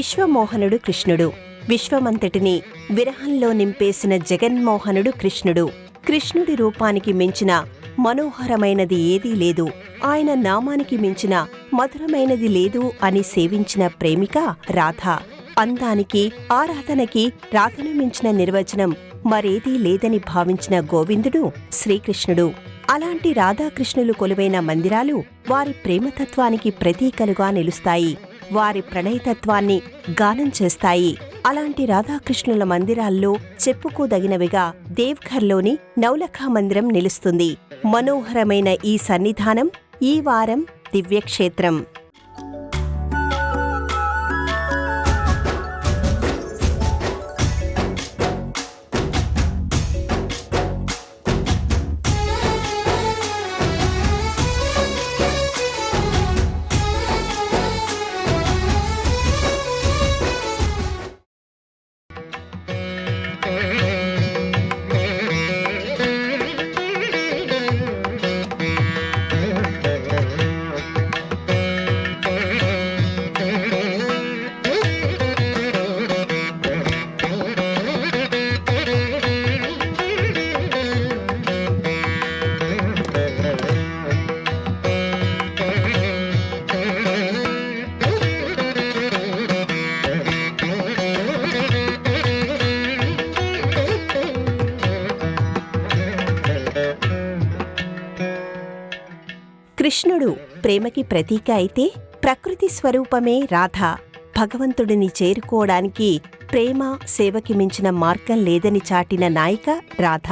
విశ్వమోహనుడు కృష్ణుడు. విశ్వమంతటిని విరహంలో నింపేసిన జగన్మోహనుడు కృష్ణుడు. కృష్ణుడి రూపానికి మించిన మనోహరమైనది ఏదీ లేదు, ఆయన నామానికి మించిన మధురమైనది లేదు అని సేవించిన ప్రేమిక రాధ. అందానికి, ఆరాధనకి రాధను మించిన నిర్వచనం మరేదీ లేదని భావించిన గోవిందుడు శ్రీకృష్ణుడు. అలాంటి రాధాకృష్ణులు కొలువైన మందిరాలు వారి ప్రేమతత్వానికి ప్రతీకలుగా నిలుస్తాయి, వారి ప్రణయతత్వాన్ని గానం చేస్తాయి. అలాంటి రాధాకృష్ణుల మందిరాల్లో చెప్పుకోదగినవిగా దేవ్ఘర్లోని నౌలఖా మందిరం నిలుస్తుంది. మనోహరమైన ఈ సన్నిధానం ఈ వారం దివ్యక్షేత్రం. కృష్ణుడు ప్రేమకి ప్రతీక అయితే, ప్రకృతి స్వరూపమే రాధ. భగవంతుడిని చేరుకోవడానికి ప్రేమ, సేవకి మించిన మార్గం లేదని చాటిన నాయిక రాధ.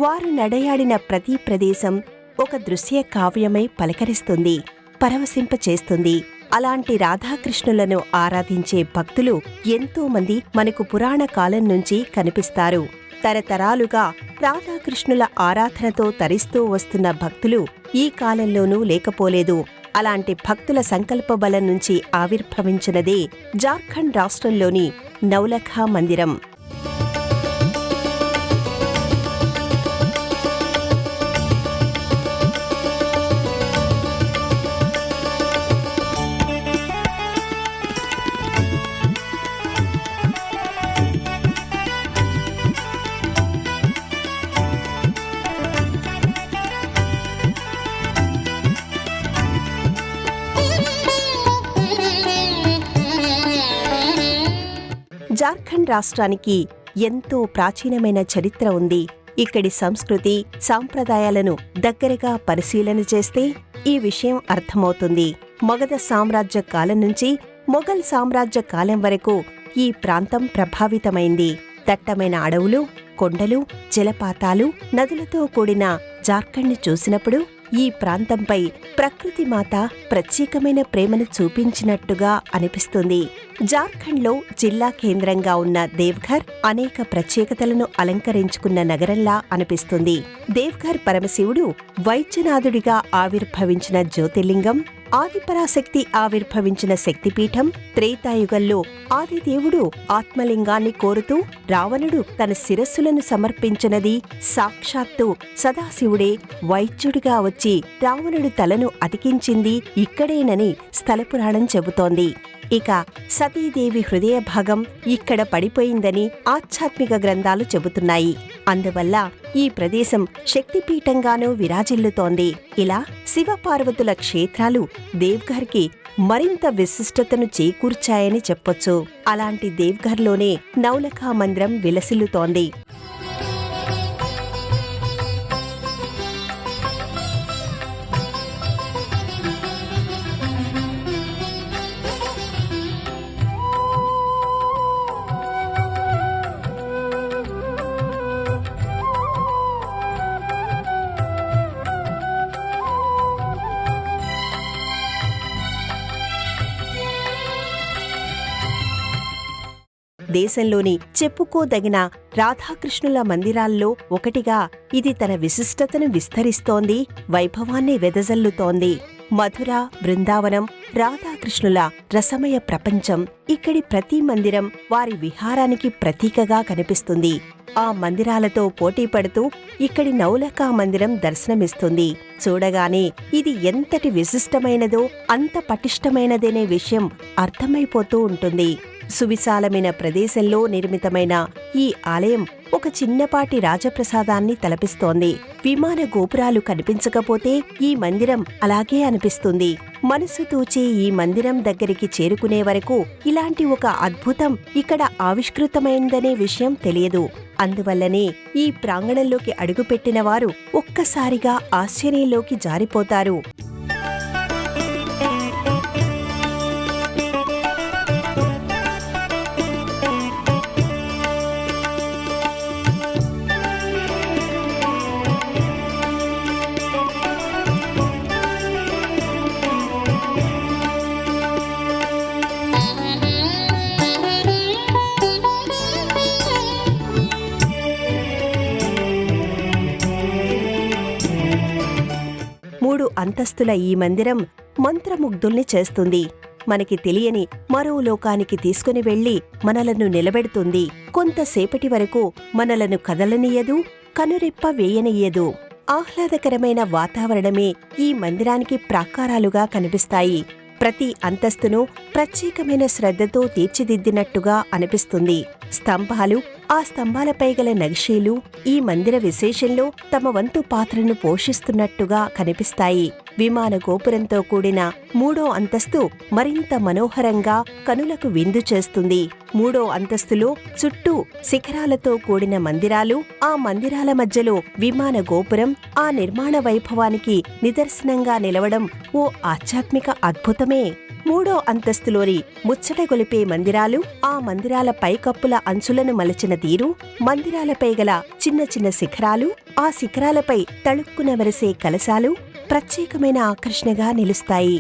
వారు నడయాడిన ప్రతి ప్రదేశం ఒక దృశ్య కావ్యమై పలకరిస్తుంది, పరవశింపచేస్తుంది. అలాంటి రాధాకృష్ణులను ఆరాధించే భక్తులు ఎంతోమంది మనకు పురాణ కాలం నుంచి కనిపిస్తారు. తరతరాలుగా రాధాకృష్ణుల ఆరాధనతో తరిస్తూ వస్తున్న భక్తులు ఈ కాలంలోనూ లేకపోలేదు. అలాంటి భక్తుల సంకల్ప బలం నుంచి ఆవిర్భవించినదే జార్ఖండ్ రాష్ట్రంలోని నౌలఖా మందిరం. జార్ఖండ్ రాష్ట్రానికి ఎంతో ప్రాచీనమైన చరిత్ర ఉంది. ఇక్కడి సంస్కృతి, సాంప్రదాయాలను దగ్గరగా పరిశీలన చేస్తే ఈ విషయం అర్థమవుతుంది. మగధ సామ్రాజ్య కాలం నుంచి మొఘల్ సామ్రాజ్య కాలం వరకు ఈ ప్రాంతం ప్రభావితమైంది. దట్టమైన అడవులు, కొండలు, జలపాతాలు, నదులతో కూడిన జార్ఖండ్ని చూసినప్పుడు ఈ ప్రాంతంపై ప్రకృతి మాత ప్రత్యేకమైన ప్రేమను చూపించినట్టుగా అనిపిస్తుంది. జార్ఖండ్లో జిల్లా కేంద్రంగా ఉన్న దేవ్ఘర్ అనేక ప్రత్యేకతలను అలంకరించుకున్న నగరంలా అనిపిస్తుంది. దేవ్ఘర్ పరమశివుడు వైద్యనాథుడిగా ఆవిర్భవించిన జ్యోతిర్లింగం, ఆదిపరాశక్తి ఆవిర్భవించిన శక్తిపీఠం. త్రేతాయుగంలో ఆదిదేవుడు ఆత్మలింగాన్ని కోరుతూ రావణుడు తన శిరస్సులను సమర్పించినది సాక్షాత్తు సదాశివుడే వైద్యుడిగా వచ్చి రావణుడి తలను అతికించింది ఇక్కడేనని స్థలపురాణం చెబుతోంది. ఇక సతీదేవి హృదయ భాగం ఇక్కడ పడిపోయిందని ఆధ్యాత్మిక గ్రంథాలు చెబుతున్నాయి. అందువల్ల ఈ ప్రదేశం శక్తిపీఠంగానూ విరాజిల్లుతోంది. ఇలా శివపార్వతుల క్షేత్రాలు దేవ్ఘర్కి మరింత విశిష్టతను చేకూర్చాయని చెప్పొచ్చు. అలాంటి దేవ్ఘర్లోనే నౌలఖా మందిరం విలసిల్లుతోంది. దేశంలోని చెప్పుకోదగిన రాధాకృష్ణుల మందిరాల్లో ఒకటిగా ఇది తన విశిష్టతను విస్తరిస్తోంది, వైభవాన్ని వెదజల్లుతోంది. మధుర, బృందావనం, రాధాకృష్ణుల రసమయ ప్రపంచం. ఇక్కడి ప్రతి మందిరం వారి విహారానికి ప్రతీకగా కనిపిస్తుంది. ఆ మందిరాలతో పోటీపడుతూ ఇక్కడి నౌలఖా మందిరం దర్శనమిస్తుంది. చూడగానే ఇది ఎంతటి విశిష్టమైనదో అంత పటిష్టమైనదనే విషయం అర్థమైపోతూ ఉంటుంది. సువిశాలమైన ప్రదేశంలో నిర్మితమైన ఈ ఆలయం ఒక చిన్నపాటి రాజప్రసాదాన్ని తలపిస్తోంది. విమాన గోపురాలు కనిపించకపోతే ఈ మందిరం అలాగే అనిపిస్తుంది. మనసు తూచే ఈ మందిరం దగ్గరికి చేరుకునే వరకు ఇలాంటి ఒక అద్భుతం ఇక్కడ ఆవిష్కృతమైందనే విషయం తెలియదు. అందువల్లనే ఈ ప్రాంగణంలోకి అడుగుపెట్టిన వారు ఒక్కసారిగా ఆశ్చర్యంలోకి జారిపోతారు. మూడు అంతస్తుల ఈ మందిరం మంత్రముగ్ధుల్ని చేస్తుంది. మనకి తెలియని మరో లోకానికి తీసుకుని వెళ్లి మనలను నిలబెడుతుంది. కొంతసేపటి వరకు మనలను కదలనీయదు, కనురెప్ప వేయనీయదు. ఆహ్లాదకరమైన వాతావరణమే ఈ మందిరానికి ప్రాకారాలుగా కనిపిస్తాయి. ప్రతి అంతస్తును ప్రత్యేకమైన శ్రద్ధతో తీర్చిదిద్దినట్టుగా అనిపిస్తుంది. స్తంభాలు, ఆ స్తంభాలపై గల నగిషీలు ఈ మందిర విశేషంలో తమ వంతు పాత్రను పోషిస్తున్నట్టుగా కనిపిస్తాయి. విమాన గోపురంతో కూడిన మూడో అంతస్తు మరింత మనోహరంగా కనులకు విందు చేస్తుంది. మూడో అంతస్తులో చుట్టూ శిఖరాలతో కూడిన మందిరాలు, ఆ మందిరాల మధ్యలో విమాన గోపురం ఆ నిర్మాణ వైభవానికి నిదర్శనంగా నిలవడం ఓ ఆధ్యాత్మిక అద్భుతమే. మూడో అంతస్తులోని ముచ్చటగొలిపే మందిరాలు, ఆ మందిరాల పైకప్పుల అంచులను మలచిన తీరు, మందిరాలపై గల చిన్న చిన్న శిఖరాలు, ఆ శిఖరాలపై తళుక్కున మెరిసే కలశాలు ప్రత్యేకమైన ఆకర్షణగా నిలుస్తాయి.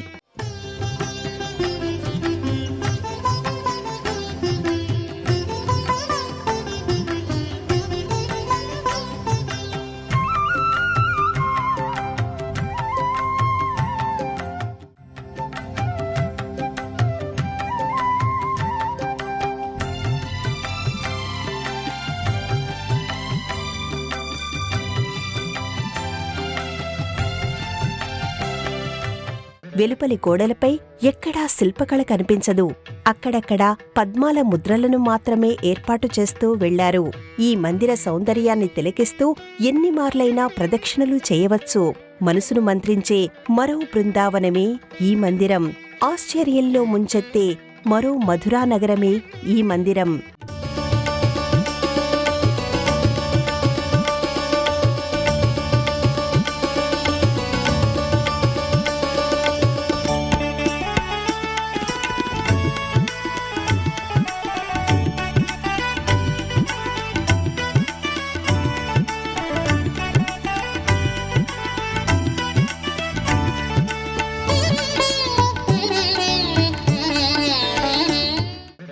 వెలుపలి గోడలపై ఎక్కడా శిల్పకళ కనిపించదు. అక్కడక్కడా పద్మాల ముద్రలను మాత్రమే ఏర్పాటు చేస్తూ వెళ్లారు. ఈ మందిర సౌందర్యాన్ని తిలకిస్తూ ఎన్ని మార్లైనా ప్రదక్షిణలు చేయవచ్చు. మనసును మంత్రించే మరో బృందావనమే ఈ మందిరం. ఆశ్చర్యంలో ముంచెత్తే మరో మధురా నగరమే ఈ మందిరం.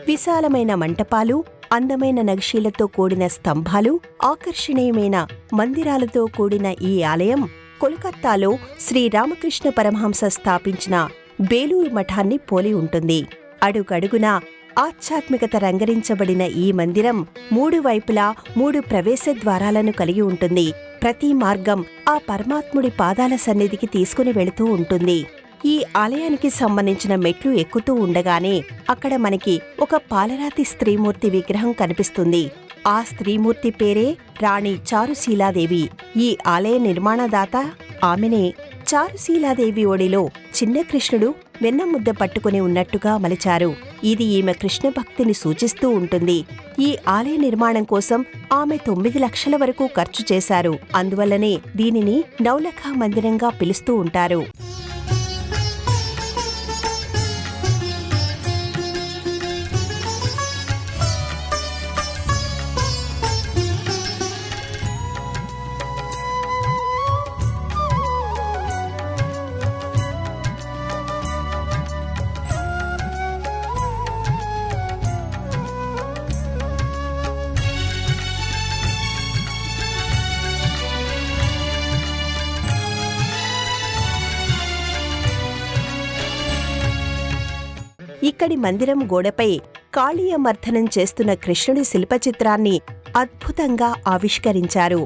విశాలమైన మంటపాలు, అందమైన నగిషీలతో కూడిన స్తంభాలు, ఆకర్షణీయమైన మందిరాలతో కూడిన ఈ ఆలయం కోల్కత్తాలో శ్రీరామకృష్ణ పరమహంస స్థాపించిన బేలూరు మఠాన్ని పోలి ఉంటుంది. అడుగడుగునా ఆధ్యాత్మికత రంగరించబడిన ఈ మందిరం మూడు వైపులా 3 ప్రవేశ ద్వారాలను కలిగి ఉంటుంది. ప్రతి మార్గం ఆ పరమాత్ముడి పాదాల సన్నిధికి తీసుకుని వెళుతూ ఉంటుంది. ఈ ఆలయానికి సంబంధించిన మెట్లు ఎక్కుతూ ఉండగానే అక్కడ మనకి ఒక పాలరాతి స్త్రీమూర్తి విగ్రహం కనిపిస్తుంది. ఆ స్త్రీమూర్తి పేరే రాణి చారుశీలాదేవి. ఈ ఆలయ నిర్మాణదాత ఆమెనే. చారుశీలాదేవి ఒడిలో చిన్న కృష్ణుడు వెన్నముద్ద పట్టుకుని ఉన్నట్టుగా మలిచారు. ఇది ఈమె కృష్ణ భక్తిని సూచిస్తూ ఉంటుంది. ఈ ఆలయ నిర్మాణం కోసం ఆమె 9 లక్షల వరకు ఖర్చు చేశారు. అందువల్లనే దీనిని నవలఖా మందిరంగా పిలుస్తూ ఉంటారు. ఇక్కడి మందిరం గోడపై కాళీయమర్ధనం చేస్తున్న కృష్ణుడి శిల్పచిత్రాన్ని అద్భుతంగా ఆవిష్కరించారు.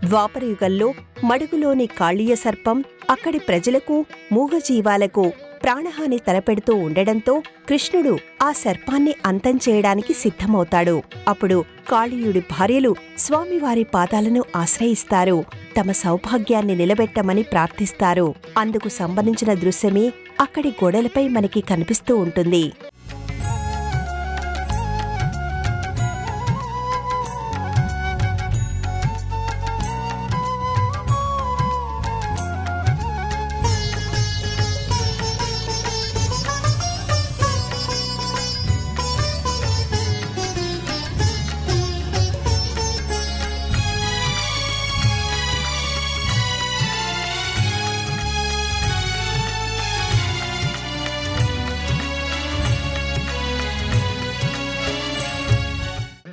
ద్వాపరయుగంలో మడుగులోని కాళీయ సర్పం అక్కడి ప్రజలకు, మూగజీవాలకు ప్రాణహాని తలపెడుతూ ఉండడంతో కృష్ణుడు ఆ సర్పాన్ని అంతం చేయడానికి సిద్ధమవుతాడు. అప్పుడు కాళీయుడి భార్యలు స్వామివారి పాదాలను ఆశ్రయిస్తారు. తమ సౌభాగ్యాన్ని నిలబెట్టమని ప్రార్థిస్తారు. అందుకు సంబంధించిన దృశ్యమే అక్కడి గోడలపై మనకి కనిపిస్తూ ఉంటుంది.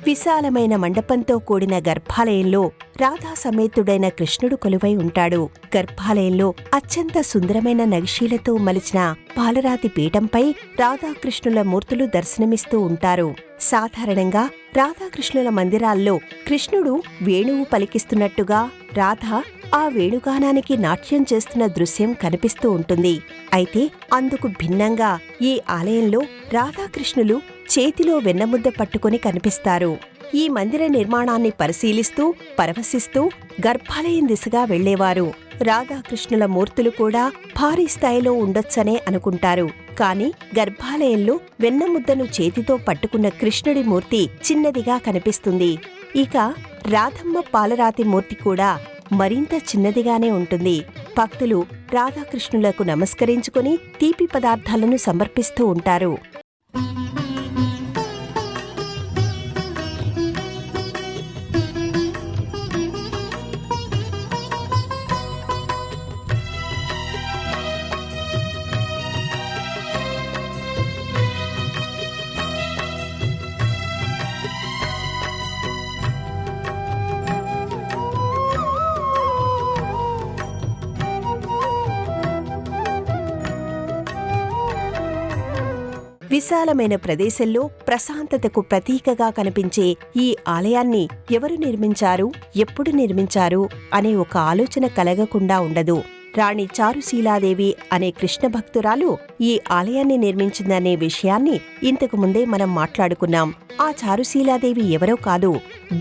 విశాలమైన మండపంతో కూడిన గర్భాలయంలో రాధా సమేతుడైన కృష్ణుడు కొలువై ఉంటాడు. గర్భాలయంలో అత్యంత సుందరమైన నగిశీలతో మలిచిన పాలరాతి పీఠంపై రాధాకృష్ణుల మూర్తులు దర్శనమిస్తూ ఉంటారు. సాధారణంగా రాధాకృష్ణుల మందిరాల్లో కృష్ణుడు వేణువు పలికిస్తున్నట్టుగా రాధ ఆ వేణుగానానికి నాట్యం చేస్తున్న దృశ్యం కనిపిస్తూ ఉంటుంది. అయితే అందుకు భిన్నంగా ఈ ఆలయంలో రాధాకృష్ణులు చేతిలో వెన్నముద్ద పట్టుకుని కనిపిస్తారు. ఈ మందిర నిర్మాణాన్ని పరిశీలిస్తూ పరవశిస్తూ గర్భాలయం దిశగా వెళ్లేవారు. రాధాకృష్ణుల మూర్తులు కూడా భారీ స్థాయిలో ఉండొచ్చనే అనుకుంటారు. కాని గర్భాలయంలో వెన్నముద్దను చేతితో పట్టుకున్న కృష్ణుడి మూర్తి చిన్నదిగా కనిపిస్తుంది. ఇక రాధమ్మ పాలరాతి మూర్తి కూడా మరింత చిన్నదిగానే ఉంటుంది. భక్తులు రాధాకృష్ణులకు నమస్కరించుకుని తీపి పదార్థాలను సమర్పిస్తూ ఉంటారు. విశాలమైన ప్రదేశంలో ప్రశాంతతకు ప్రతీకగా కనిపించే ఈ ఆలయాన్ని ఎవరు నిర్మించారు, ఎప్పుడు నిర్మించారు అనే ఒక ఆలోచన కలగకుండా ఉండదు. రాణి చారుశీలాదేవి అనే కృష్ణ భక్తురాలు ఈ ఆలయాన్ని నిర్మించిందనే విషయాన్ని ఇంతకు ముందే మనం మాట్లాడుకున్నాం. ఆ చారుశీలాదేవి ఎవరో కాదు,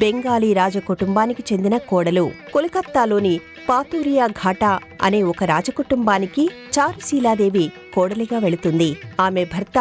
బెంగాలీ రాజకుటుంబానికి చెందిన కోడలు. కోల్కత్తాలోని పాతూరియా ఘాటా అనే ఒక రాజకుటుంబానికి చారుశీలాదేవి కోడలిగా వెళుతుంది. ఆమె భర్త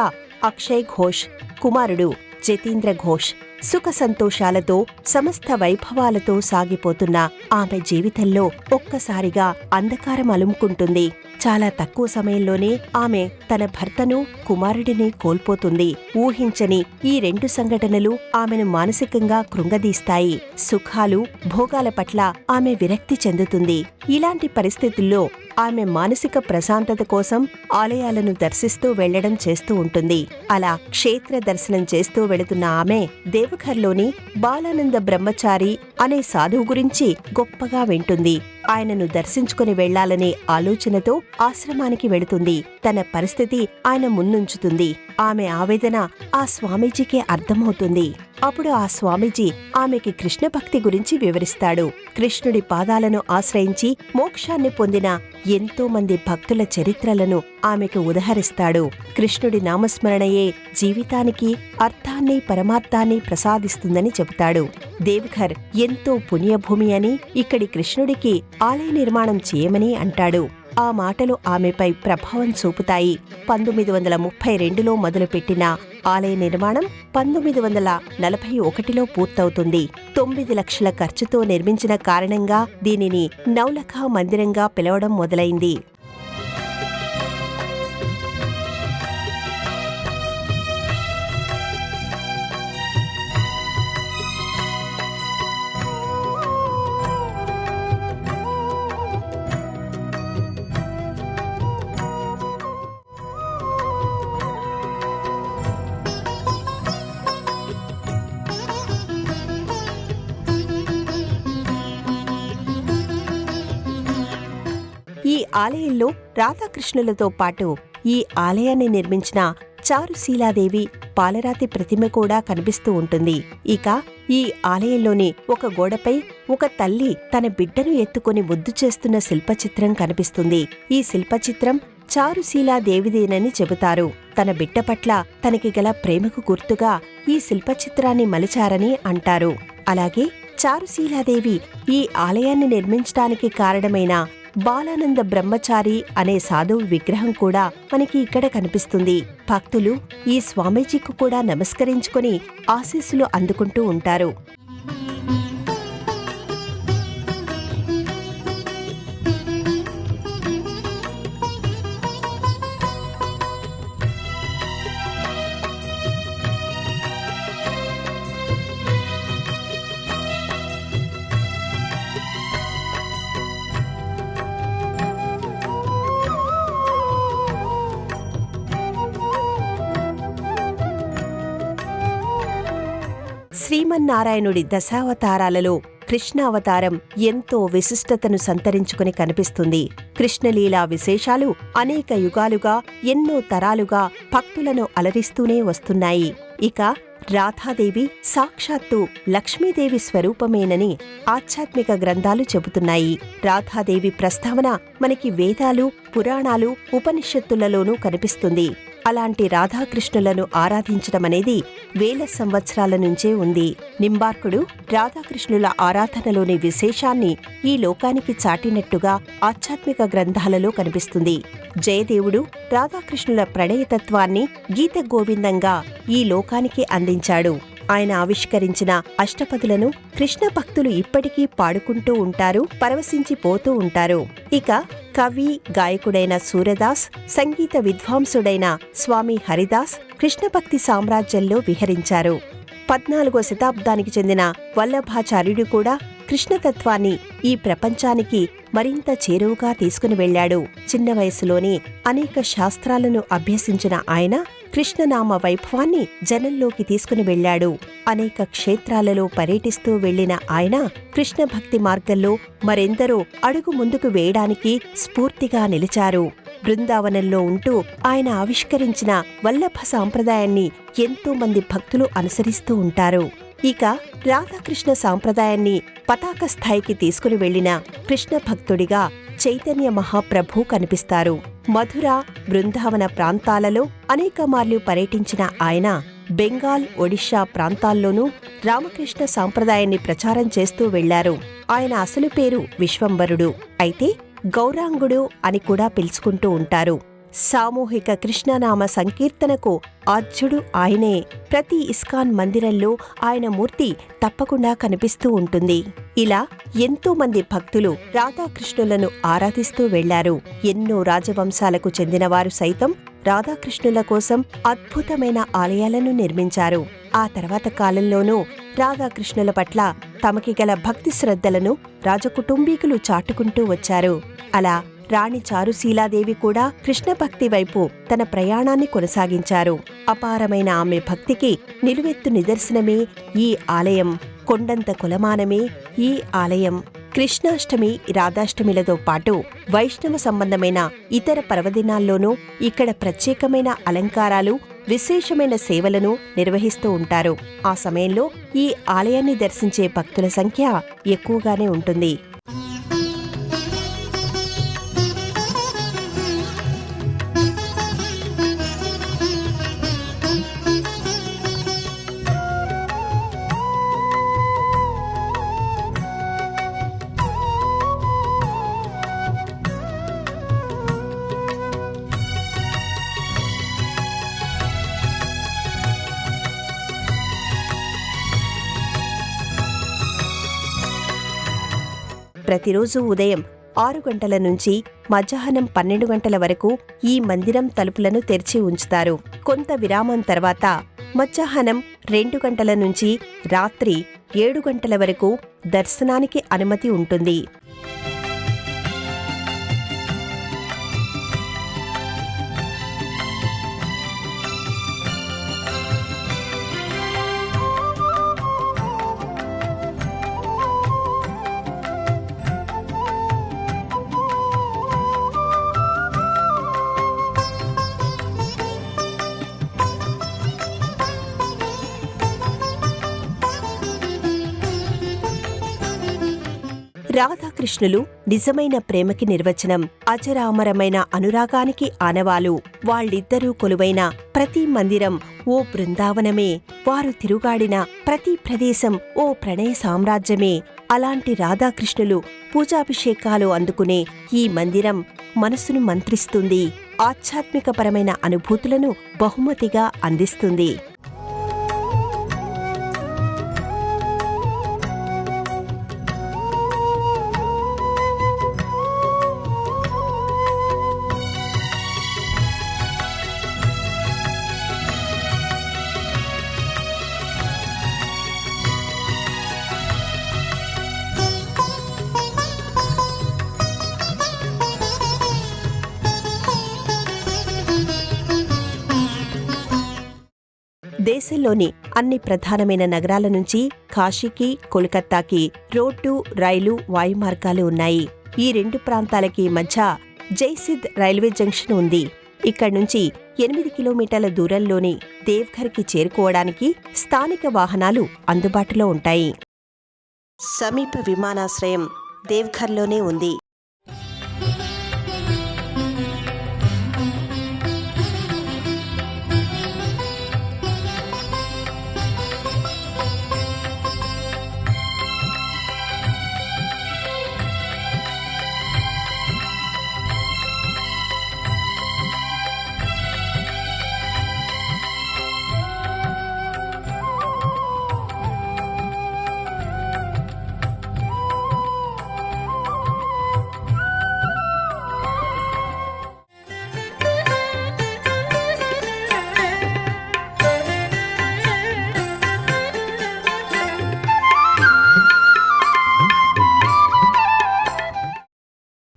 అక్షయ్ ఘోష్, కుమారుడు జతీంద్ర ఘోష్ సుఖ సంతోషాలతో సమస్త వైభవాలతో సాగిపోతున్న ఆమె జీవితంలో ఒక్కసారిగా అంధకారం అలుముకుంటుంది. చాలా తక్కువ సమయంలోనే ఆమె తన భర్తను, కుమారుడిని కోల్పోతుంది. ఊహించని ఈ రెండు సంఘటనలు ఆమెను మానసికంగా కృంగదీస్తాయి. సుఖాలు, భోగాల పట్ల ఆమె విరక్తి చెందుతుంది. ఇలాంటి పరిస్థితుల్లో ఆమె మానసిక ప్రశాంతత కోసం ఆలయాలను దర్శిస్తూ వెళ్లడం చేస్తూ ఉంటుంది. అలా క్షేత్ర దర్శనం చేస్తూ వెళుతున్న ఆమె దేవఘర్లోని బాలానంద బ్రహ్మచారి అనే సాధువు గురించి గొప్పగా వింటుంది. ఆయనను దర్శించుకుని వెళ్లాలనే ఆలోచనతో ఆశ్రమానికి వెళుతుంది. తన పరిస్థితి ఆయన మున్నుంచుతుంది. ఆమె ఆవేదన ఆ స్వామీజీకే అర్థమవుతుంది. అప్పుడు ఆ స్వామీజీ ఆమెకి కృష్ణ భక్తి గురించి వివరిస్తాడు. కృష్ణుడి పాదాలను ఆశ్రయించి మోక్షాన్ని పొందిన ఎంతో మంది భక్తుల చరిత్రలను ఆమెకు ఉదహరిస్తాడు. కృష్ణుడి నామస్మరణయే జీవితానికి అర్థాన్ని, పరమార్థాన్ని ప్రసాదిస్తుందని చెబుతాడు. దేవఘర్ ఎంతో పుణ్యభూమి అని, ఇక్కడి కృష్ణుడికి ఆలయ నిర్మాణం చేయమని అంటాడు. ఆ మాటలు ఆమెపై ప్రభావం చూపుతాయి. 1932లో మొదలుపెట్టిన ఆలయ నిర్మాణం 1941లో పూర్తవుతుంది. 9 లక్షల ఖర్చుతో నిర్మించిన కారణంగా దీనిని నౌలఖా మందిరంగా పిలవడం మొదలైంది. ఈ ఆలయంలో రాధాకృష్ణులతో పాటు ఈ ఆలయాన్ని నిర్మించిన చారుశీలాదేవి పాలరాతి ప్రతిమ కూడా కనిపిస్తూ ఉంటుంది. ఇక ఈ ఆలయంలోని ఒక గోడపై ఒక తల్లి తన బిడ్డను ఎత్తుకుని ముద్దు చేస్తున్న శిల్పచిత్రం కనిపిస్తుంది. ఈ శిల్పచిత్రం చారుశీలాదేవిదేనని చెబుతారు. తన బిడ్డ పట్ల తనకి గల ప్రేమకు గుర్తుగా ఈ శిల్పచిత్రాన్ని మలిచారని అంటారు. అలాగే చారుశీలాదేవి ఈ ఆలయాన్ని నిర్మించడానికి కారణమైన బాలానంద బ్రహ్మచారి అనే సాధువు విగ్రహం కూడా మనకి ఇక్కడ కనిపిస్తుంది. భక్తులు ఈ స్వామీజీకి కూడా నమస్కరించుకుని ఆశీస్సులు అందుకుంటూ ఉంటారు. శ్రీమన్నారాయణుడి దశావతారాలలో కృష్ణ అవతారం ఎంతో విశిష్టతను సంతరించుకుని కనిపిస్తుంది. కృష్ణలీలా విశేషాలు అనేక యుగాలుగా ఎన్నో తరాలుగా భక్తులను అలరిస్తూనే వస్తున్నాయి. ఇక రాధాదేవి సాక్షాత్తు లక్ష్మీదేవి స్వరూపమేనని ఆధ్యాత్మిక గ్రంథాలు చెబుతున్నాయి. రాధాదేవి ప్రస్తావన మనకి వేదాలు, పురాణాలు, ఉపనిషత్తులలోనూ కనిపిస్తుంది. అలాంటి రాధాకృష్ణులను ఆరాధించడమనేది వేల సంవత్సరాల నుంచే ఉంది. నింబార్కుడు రాధాకృష్ణుల ఆరాధనలోని విశేషాన్ని ఈ లోకానికి చాటినట్టుగా ఆధ్యాత్మిక గ్రంథాలలో కనిపిస్తుంది. జయదేవుడు రాధాకృష్ణుల ప్రణయతత్వాన్ని గీత గోవిందంగా ఈ లోకానికి అందించాడు. ఆయన ఆవిష్కరించిన అష్టపదులను కృష్ణ భక్తులు ఇప్పటికీ పాడుకుంటూ ఉంటారు, పరవశించిపోతూ ఉంటారు. ఇక కవి, గాయకుడైన సూరదాస్, సంగీత విద్వాంసుడైన స్వామి హరిదాస్ కృష్ణభక్తి సామ్రాజ్యంలో విహరించారు. 14వ శతాబ్దానికి చెందిన వల్లభాచార్యుడు కూడా కృష్ణతత్వాన్ని ఈ ప్రపంచానికి మరింత చేరువుగా తీసుకుని వెళ్లాడు. చిన్న వయసులోనే అనేక శాస్త్రాలను అభ్యసించిన ఆయన కృష్ణనామ వైభవాన్ని జనంలోకి తీసుకుని వెళ్లాడు. అనేక క్షేత్రాలలో పర్యటిస్తూ వెళ్లిన ఆయన కృష్ణ భక్తి మార్గంలో మరెందరో అడుగు ముందుకు వేయడానికి స్ఫూర్తిగా నిలిచారు. బృందావనంలో ఉంటూ ఆయన ఆవిష్కరించిన వల్లభ సాంప్రదాయాన్ని ఎంతో మంది భక్తులు అనుసరిస్తూ ఉంటారు. ఇక రాధాకృష్ణ సాంప్రదాయాన్ని పతాక స్థాయికి తీసుకుని వెళ్లిన కృష్ణ భక్తుడిగా చైతన్య మహాప్రభు కనిపిస్తారు. మధుర, బృందావన ప్రాంతాలలో అనేక మార్లు పర్యటించిన ఆయన బెంగాల్, ఒడిషా ప్రాంతాల్లోనూ రామకృష్ణ సాంప్రదాయాన్ని ప్రచారం చేస్తూ వెళ్లారు. ఆయన అసలు పేరు విశ్వంబరుడు. అయితే గౌరాంగుడు అని కూడా పిలుచుకుంటూ ఉంటారు. సామూహిక కృష్ణనామ సంకీర్తనకు ఆద్యుడు ఆయనే. ప్రతి ఇస్కాన్ మందిరంలో ఆయన మూర్తి తప్పకుండా కనిపిస్తూ ఉంటుంది. ఇలా ఎంతో మంది భక్తులు రాధాకృష్ణులను ఆరాధిస్తూ వెళ్లారు. ఎన్నో రాజవంశాలకు చెందినవారు సైతం రాధాకృష్ణుల కోసం అద్భుతమైన ఆలయాలను నిర్మించారు. ఆ తర్వాత కాలంలోనూ రాధాకృష్ణుల పట్ల తమకి గల భక్తి శ్రద్ధలను రాజకుటుంబీకులు చాటుకుంటూ వచ్చారు. అలా రాణి చారుశీలాదేవి కూడా కృష్ణ భక్తి వైపు తన ప్రయాణాన్ని కొనసాగించారు. అపారమైన ఆమె భక్తికి నిలువెత్తు నిదర్శనమే ఈ ఆలయం. కొండంత కులమానమే ఈ ఆలయం. కృష్ణాష్టమి, రాధాష్టమిలతో పాటు వైష్ణవ సంబంధమైన ఇతర పర్వదినాల్లోనూ ఇక్కడ ప్రత్యేకమైన అలంకారాలు, విశేషమైన సేవలను నిర్వహిస్తూ ఉంటారు. ఆ సమయంలో ఈ ఆలయాన్ని దర్శించే భక్తుల సంఖ్య ఎక్కువగానే ఉంటుంది. ప్రతిరోజు ఉదయం 6 గంటల నుంచి మధ్యాహ్నం 12 గంటల వరకు ఈ మందిరం తలుపులను తెరిచి ఉంచుతారు. కొంత విరామం తర్వాత మధ్యాహ్నం 2 గంటల నుంచి రాత్రి 7 గంటల వరకు దర్శనానికి అనుమతి ఉంటుంది. రాధాకృష్ణులు నిజమైన ప్రేమకి నిర్వచనం, అజరామరమైన అనురాగానికి ఆనవాలు. వాళ్ళిద్దరూ కొలువైన ప్రతి మందిరం ఓ బృందావనమే, వారు తిరుగాడిన ప్రతి ప్రదేశం ఓ ప్రణయ సామ్రాజ్యమే. అలాంటి రాధాకృష్ణులు పూజాభిషేకాలు అందుకునే ఈ మందిరం మనసును మంత్రిస్తుంది, ఆధ్యాత్మికపరమైన అనుభూతులను బహుమతిగా అందిస్తుంది. దేశంలోని అన్ని ప్రధానమైన నగరాల నుంచి కాశీకి, కోల్కతాకి రోడ్డు, రైలు, వాయుమార్గాలు ఉన్నాయి. ఈ రెండు ప్రాంతాలకి మధ్య జైసిద్ రైల్వే జంక్షన్ ఉంది. ఇక్కడ్నుంచి 8 కిలోమీటర్ల దూరంలోని దేవ్ఘర్కి చేరుకోవడానికి స్థానిక వాహనాలు అందుబాటులో ఉంటాయి. సమీప విమానాశ్రయం దేవ్ఘర్లోనే ఉంది.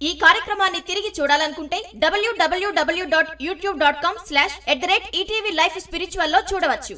ఈ కార్యక్రమాన్ని తిరిగి చూడాలనుకుంటే www.youtube.com/@etvlifespiritual లో చూడవచ్చు.